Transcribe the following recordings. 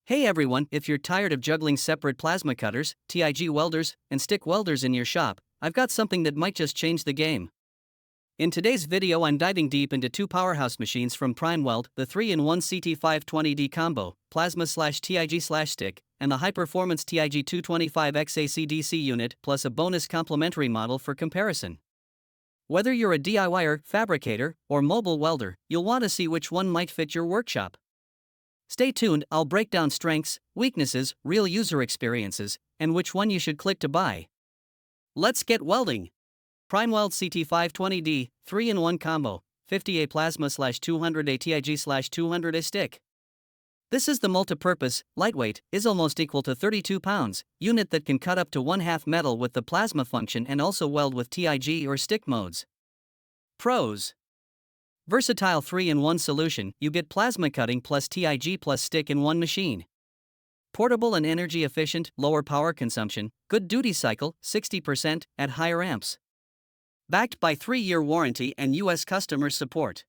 Hey everyone, if you're tired of juggling separate plasma cutters, TIG welders, and stick welders in your shop, I've got something that might just change the game. In today's video I'm diving deep into two powerhouse machines from PrimeWeld, the 3-in-1 CT-520D combo, plasma/TIG/stick, and the high-performance TIG 225X AC DC unit plus a bonus complementary model for comparison. Whether you're a DIYer, fabricator, or mobile welder, you'll want to see which one might fit your workshop. Stay tuned, I'll break down strengths, weaknesses, real user experiences, and which one you should click to buy. Let's get welding. PrimeWeld CT-520D, 3-in-1 combo, 50A plasma/200A TIG/200A stick. This is the multipurpose, lightweight, is almost equal to 32 pounds, unit that can cut up to 1/2 metal with the plasma function and also weld with TIG or stick modes. Pros: versatile 3-in-1 solution, you get plasma cutting plus TIG plus stick in one machine. Portable and energy efficient, lower power consumption, good duty cycle, 60% at higher amps. Backed by 3-year warranty and US customer support.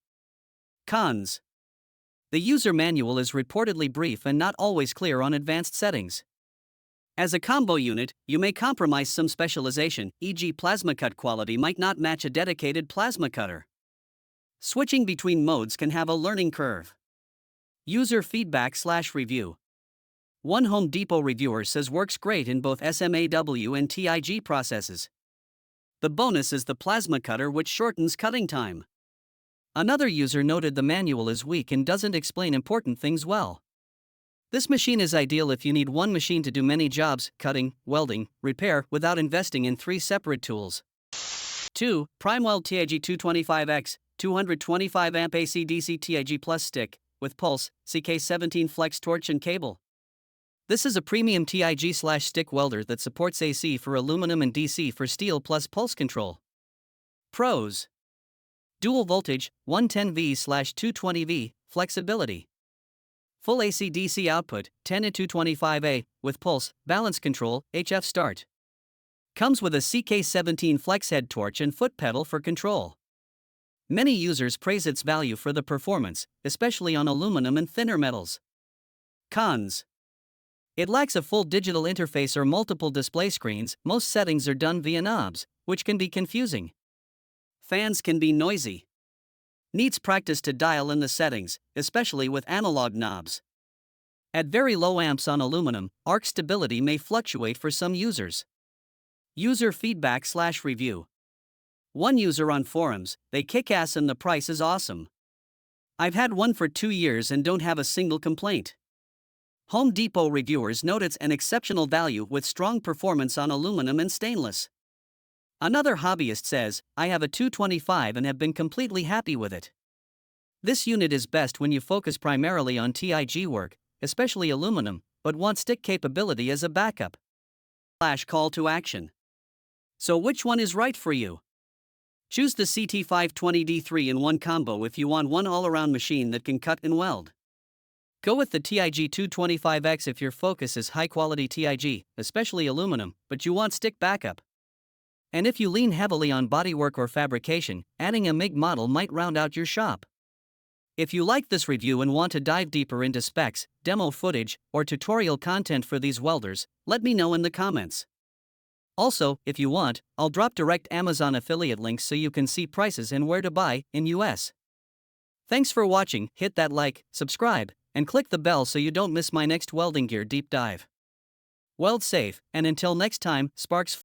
Cons: the user manual is reportedly brief and not always clear on advanced settings. As a combo unit, you may compromise some specialization, e.g. plasma cut quality might not match a dedicated plasma cutter. Switching between modes can have a learning curve. User feedback/review. One Home Depot reviewer says works great in both SMAW and TIG processes. The bonus is the plasma cutter, which shortens cutting time. Another user noted the manual is weak and doesn't explain important things well. This machine is ideal if you need one machine to do many jobs, cutting, welding, repair, without investing in 3 separate tools. 2. PrimeWeld TIG 225X 225 amp AC DC TIG plus stick, with pulse, CK17 flex torch and cable. This is a premium TIG/stick welder that supports AC for aluminum and DC for steel plus pulse control. Pros: dual voltage, 110V/220V, flexibility. Full AC/DC output, 10-225A, with pulse, balance control, HF start. Comes with a CK17 flex head torch and foot pedal for control. Many users praise its value for the performance, especially on aluminum and thinner metals. Cons: it lacks a full digital interface or multiple display screens, most settings are done via knobs, which can be confusing. Fans can be noisy. Needs practice to dial in the settings, especially with analog knobs. At very low amps on aluminum, arc stability may fluctuate for some users. User feedback/review. One user on forums, they kick ass and the price is awesome. I've had one for 2 years and don't have a single complaint. Home Depot reviewers note it's an exceptional value with strong performance on aluminum and stainless. Another hobbyist says, I have a 225 and have been completely happy with it. This unit is best when you focus primarily on TIG work, especially aluminum, but want stick capability as a backup. Call to action. So which one is right for you? Choose the CT-520D 3-in-1 combo if you want one all-around machine that can cut and weld. Go with the TIG 225X if your focus is high-quality TIG, especially aluminum, but you want stick backup. And if you lean heavily on bodywork or fabrication, adding a MIG model might round out your shop. If you like this review and want to dive deeper into specs, demo footage, or tutorial content for these welders, let me know in the comments. Also, if you want, I'll drop direct Amazon affiliate links so you can see prices and where to buy in US. Thanks for watching, hit that like, subscribe, and click the bell so you don't miss my next welding gear deep dive. Weld safe, and until next time, sparks